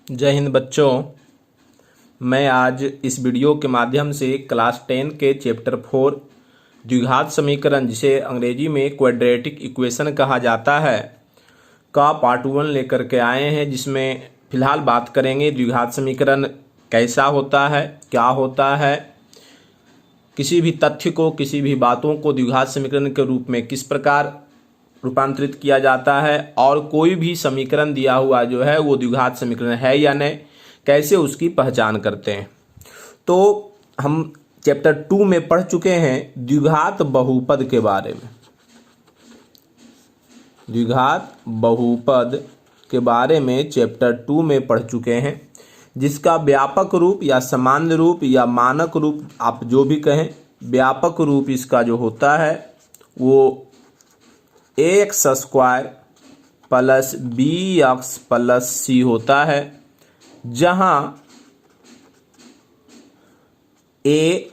जय हिंद बच्चों। मैं आज इस वीडियो के माध्यम से क्लास 10 के चैप्टर 4 द्विघात समीकरण, जिसे अंग्रेजी में क्वाड्रेटिक इक्वेशन कहा जाता है, का पार्ट 1 लेकर के आए हैं, जिसमें फिलहाल बात करेंगे द्विघात समीकरण कैसा होता है, क्या होता है, किसी भी तथ्य को, किसी भी बातों को द्विघात समीकरण के रूप में किस प्रकार रूपांतरित किया जाता है, और कोई भी समीकरण दिया हुआ जो है वो द्विघात समीकरण है या नहीं, कैसे उसकी पहचान करते हैं। तो हम चैप्टर 2 में पढ़ चुके हैं द्विघात बहुपद के बारे में। द्विघात बहुपद के बारे में चैप्टर 2 में पढ़ चुके हैं, जिसका व्यापक रूप या सामान्य रूप या मानक रूप आप जो भी कहें, व्यापक रूप इसका जो होता है वो x square plus b x plus c होता है, जहां A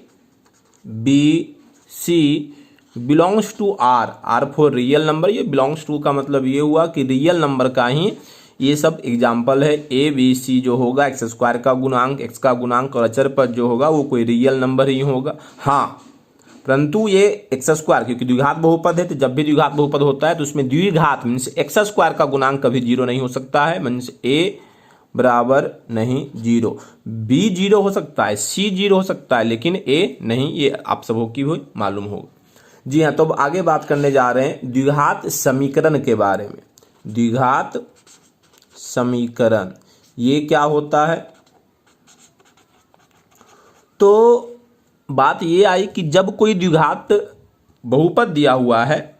B C belongs to R, R for real number. ये बिलोंग्स टू का मतलब ये हुआ कि रियल नंबर का ही ये सब एग्जाम्पल है। ए बी सी जो होगा एक्स स्क्वायर का गुणांक, एक्स का गुणांक और अचर पद जो होगा वो कोई रियल नंबर ही होगा। हाँ, परंतु ये एक्स स्क्वायर, क्योंकि द्विघात बहुपद है, तो जब भी द्विघात बहुपद होता है तो उसमें द्विघात मीन्स एक्स स्क्वायर का गुणांक कभी जीरो नहीं हो सकता है। मीन्स ए बराबर नहीं जीरो, बी जीरो हो सकता है, सी जीरो हो सकता है, लेकिन ए नहीं। ये आप सबों की भी मालूम होगा। जी हाँ, तो अब आगे बात करने जा रहे हैं द्विघात समीकरण के बारे में। द्विघात समीकरण ये क्या होता है? तो बात ये आई कि जब कोई द्विघात बहुपद दिया हुआ है,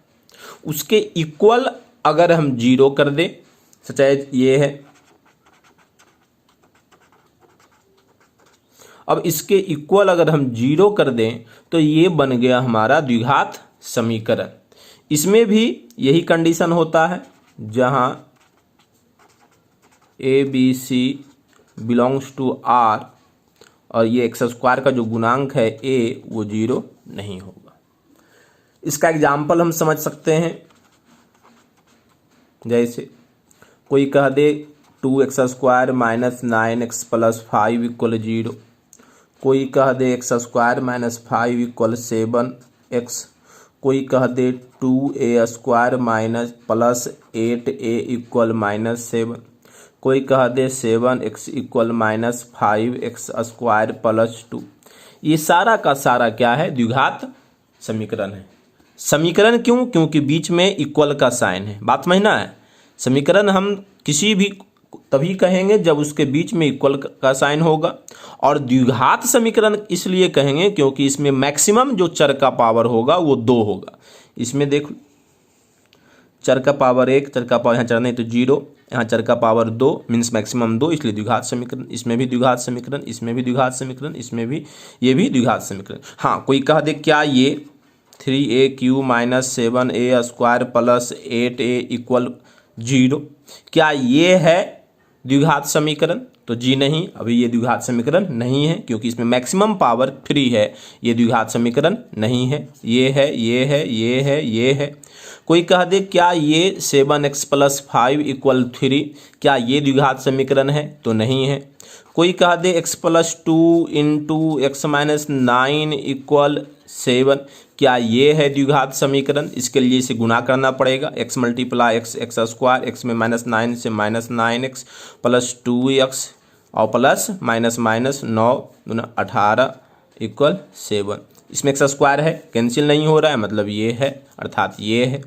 उसके इक्वल अगर हम जीरो कर दें, सच्चाई ये है। अब इसके इक्वल अगर हम जीरो कर दें तो ये बन गया हमारा द्विघात समीकरण। इसमें भी यही कंडीशन होता है, जहां A B C belongs to R और ये एक्स स्क्वायर का जो गुणांक है ए वो जीरो नहीं होगा। इसका एग्जाम्पल हम समझ सकते हैं, जैसे कोई कह दे 2x square minus 9x plus 5 equal zero. कोई कह दे x square minus 5 equal 7x। कोई कह दे 2a square minus plus 8a equal minus 7। कोई कह दे 7x equal minus 5x square plus 2। ये सारा का सारा क्या है? द्विघात समीकरण है। समीकरण क्यों? क्योंकि बीच में इक्वल का साइन है। बात समझना है। समीकरण हम किसी भी तभी कहेंगे जब उसके बीच में इक्वल का साइन होगा, और द्विघात समीकरण इसलिए कहेंगे क्योंकि इसमें मैक्सिमम जो चर का पावर होगा वो 2 होगा। इसमें देखो, चर का पावर 1, चर का पावर यहाँ चर नहीं तो 0, यहाँ चर का पावर 2 मीन्स मैक्सिमम 2, इसलिए द्विघात समीकरण। इसमें भी द्विघात समीकरण, इसमें भी द्विघात समीकरण, इसमें भी, ये भी द्विघात समीकरण। हाँ, कोई कह दे क्या ये 3a³ minus 7a square plus 8a equal 0, क्या ये है द्विघात समीकरण? तो जी नहीं, अभी ये द्विघात समीकरण नहीं है, क्योंकि इसमें मैक्सिमम पावर 3 है। ये द्विघात समीकरण नहीं है। ये है, ये है, ये है, ये है। कोई कह दे क्या ये 7x प्लस 5 इक्वल 3, क्या ये द्विघात समीकरण है? तो नहीं है। कोई कह दे x plus 2 into x minus 9 equal 7, क्या ये है द्विघात समीकरण? इसके लिए इसे गुणा करना पड़ेगा, x multiply x square, x में माइनस 9 से माइनस 9x प्लस 2x और प्लस माइनस माइनस 9 दूना 18 इक्वल 7। इसमें एक्स स्क्वायर है, कैंसिल नहीं हो रहा है, मतलब ये है, अर्थात ये है।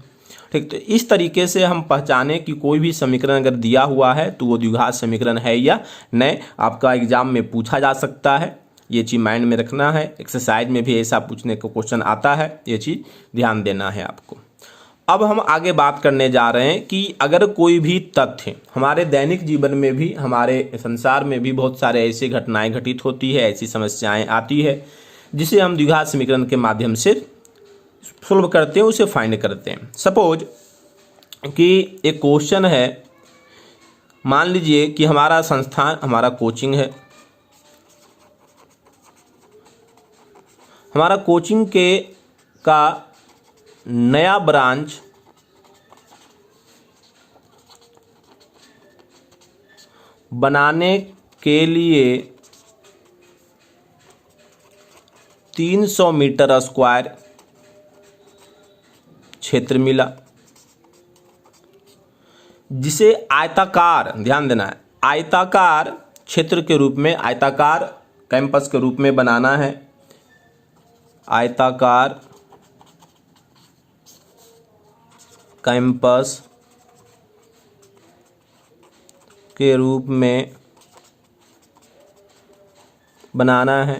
ठीक, तो इस तरीके से हम पहचाने कि कोई भी समीकरण अगर दिया हुआ है तो वो द्विघात समीकरण है या नहीं। आपका एग्जाम में पूछा जा सकता है, ये चीज़ माइंड में रखना है। एक्सरसाइज में भी ऐसा पूछने का क्वेश्चन आता है, ये चीज़ ध्यान देना है आपको। अब हम आगे बात करने जा रहे हैं कि अगर कोई भी तथ्य हमारे दैनिक जीवन में भी, हमारे संसार में भी बहुत सारे ऐसी घटनाएं घटित होती है, ऐसी समस्याएं आती है, जिसे हम द्विघात समीकरण के माध्यम से सोल्व करते हैं, उसे फाइंड करते हैं। सपोज कि एक क्वेश्चन है, मान लीजिए कि हमारा संस्थान, हमारा कोचिंग है, हमारा कोचिंग के का नया ब्रांच बनाने के लिए 300 मीटर स्क्वायर क्षेत्र मिला, जिसे आयताकार, ध्यान देना है, आयताकार क्षेत्र के रूप में, आयताकार कैंपस के रूप में बनाना है। आयताकार कैंपस के रूप में बनाना है,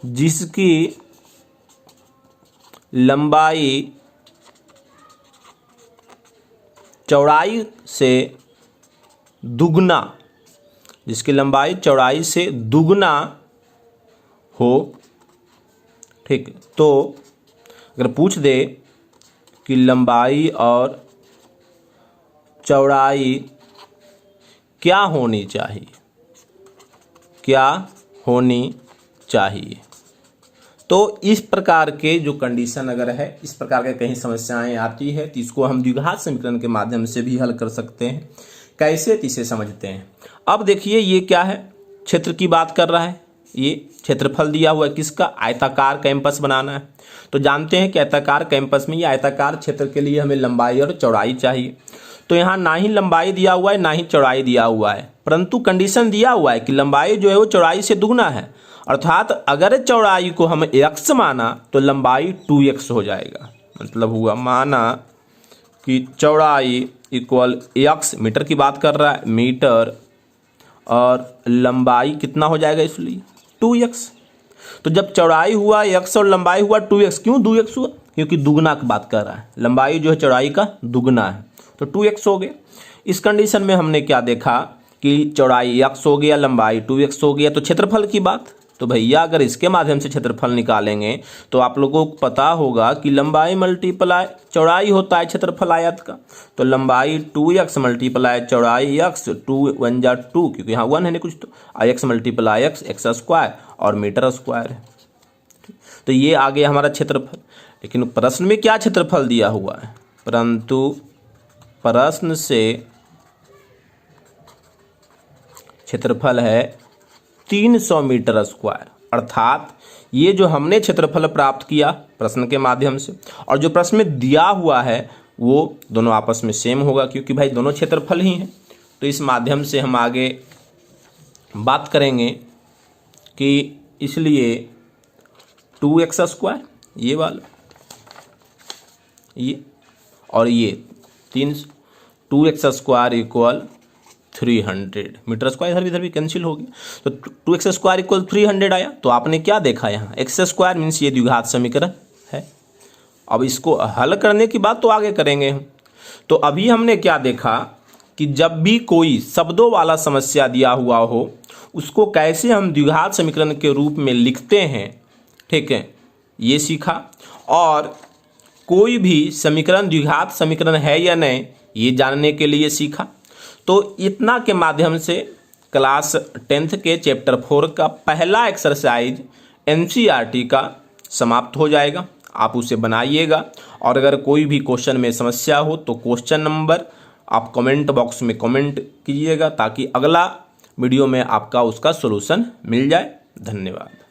जिसकी लंबाई चौड़ाई से दुगना, जिसकी लंबाई चौड़ाई से दुगना हो। ठीक, तो अगर पूछ दे कि लंबाई और चौड़ाई क्या होनी चाहिए, क्या होनी चाहिए, तो इस प्रकार के जो कंडीशन अगर है, इस प्रकार के कहीं समस्याएं आती है तो इसको हम द्विघात समीकरण के माध्यम से भी हल कर सकते हैं। कैसे, इसे समझते हैं। अब देखिए ये क्या है, क्षेत्र की बात कर रहा है, ये क्षेत्रफल दिया हुआ है किसका, आयताकार कैंपस बनाना है। तो जानते हैं कि आयताकार कैंपस में, ये आयताकार क्षेत्र के लिए हमें लंबाई और चौड़ाई चाहिए। तो यहाँ ना ही लंबाई दिया हुआ है ना ही चौड़ाई दिया हुआ है, परंतु कंडीशन दिया हुआ है कि लंबाई जो है वो चौड़ाई से दुगना है, अर्थात अगर चौड़ाई को हम x माना तो लंबाई 2x हो जाएगा। मतलब हुआ, माना कि चौड़ाई इक्वल x, मीटर की बात कर रहा है, मीटर, और लंबाई कितना हो जाएगा, इसलिए 2x। तो जब चौड़ाई हुआ x और लंबाई हुआ 2x, क्यों 2x हुआ, क्योंकि दुगना की बात कर रहा है, लंबाई जो है चौड़ाई का दुगना है, तो 2x हो गया। इस कंडीशन में हमने क्या देखा कि चौड़ाई x हो गया, लंबाई 2x हो गया, तो क्षेत्रफल की बात, तो भैया अगर इसके माध्यम से क्षेत्रफल निकालेंगे तो आप लोगों को पता होगा कि लंबाई मल्टीप्लाई चौड़ाई होता है क्षेत्रफल आयत का। तो लंबाई 2x मल्टीप्लाई चौड़ाई x, 2 1 जा 2, क्योंकि यहाँ 1 है नहीं कुछ, तो x मल्टीप्लाई x स्क्वायर और मीटर स्क्वायर है। तो ये आ गया हमारा क्षेत्रफल। लेकिन प्रश्न में क्या क्षेत्रफल दिया हुआ है, परंतु प्रश्न से क्षेत्रफल है 300 मीटर स्क्वायर, अर्थात ये जो हमने क्षेत्रफल प्राप्त किया प्रश्न के माध्यम से, और जो प्रश्न में दिया हुआ है वो दोनों आपस में सेम होगा, क्योंकि भाई दोनों क्षेत्रफल ही हैं। तो इस माध्यम से हम आगे बात करेंगे कि इसलिए 2x स्क्वायर, ये वाला, ये और ये 2x square equal 300 metre square, इधर भी कैंसिल हो गया, तो 2x स्क्वायर इक्वल 300 आया। तो आपने क्या देखा यहाँ, x स्क्वायर मीन्स ये द्विघात समीकरण है। अब इसको हल करने की बात तो आगे करेंगे हम। तो अभी हमने क्या देखा कि जब भी कोई शब्दों वाला समस्या दिया हुआ हो, उसको कैसे हम द्विघात समीकरण के रूप में लिखते हैं, ठीक है, ये सीखा। और कोई भी समीकरण द्विघात समीकरण है या नहीं, ये जानने के लिए सीखा। तो इतना के माध्यम से क्लास 10th के चैप्टर 4 का पहला एक्सरसाइज NCERT का समाप्त हो जाएगा। आप उसे बनाइएगा, और अगर कोई भी क्वेश्चन में समस्या हो तो क्वेश्चन नंबर आप कमेंट बॉक्स में कमेंट कीजिएगा, ताकि अगला वीडियो में आपका उसका सॉल्यूशन मिल जाए। धन्यवाद।